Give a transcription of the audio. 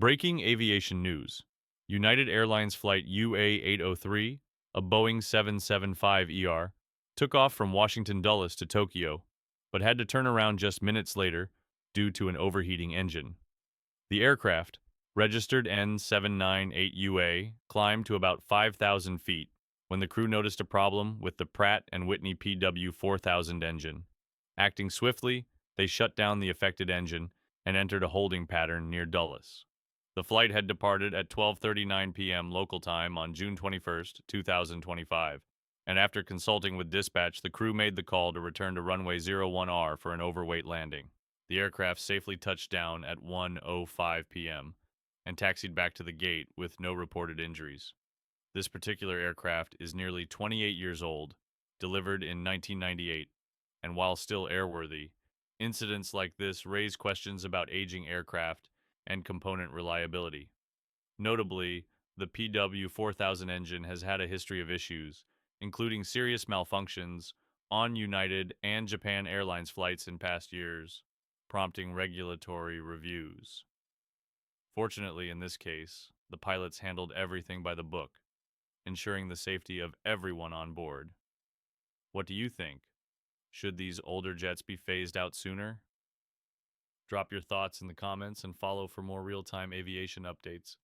Breaking aviation news. United Airlines flight UA-803, a Boeing 775ER, took off from Washington Dulles to Tokyo, but had to turn around just minutes later due to an overheating engine. The aircraft, registered N798UA, climbed to about 5,000 feet when the crew noticed a problem with the Pratt& and Whitney PW4000 engine. Acting swiftly, they shut down the affected engine and entered a holding pattern near Dulles. The flight had departed at 12:39 p.m. local time on June 21, 2025, and after consulting with dispatch, the crew made the call to return to runway 01R for an overweight landing. The aircraft safely touched down at 1:05 p.m. and taxied back to the gate with no reported injuries. This particular aircraft is nearly 28 years old, delivered in 1998, and while still airworthy, incidents like this raise questions about aging aircraft and component reliability. Notably, the PW4000 engine has had a history of issues, including serious malfunctions on United and Japan Airlines flights in past years, prompting regulatory reviews. Fortunately, in this case, the pilots handled everything by the book, ensuring the safety of everyone on board. What do you think? Should these older jets be phased out sooner? Drop your thoughts in the comments and follow for more real-time aviation updates.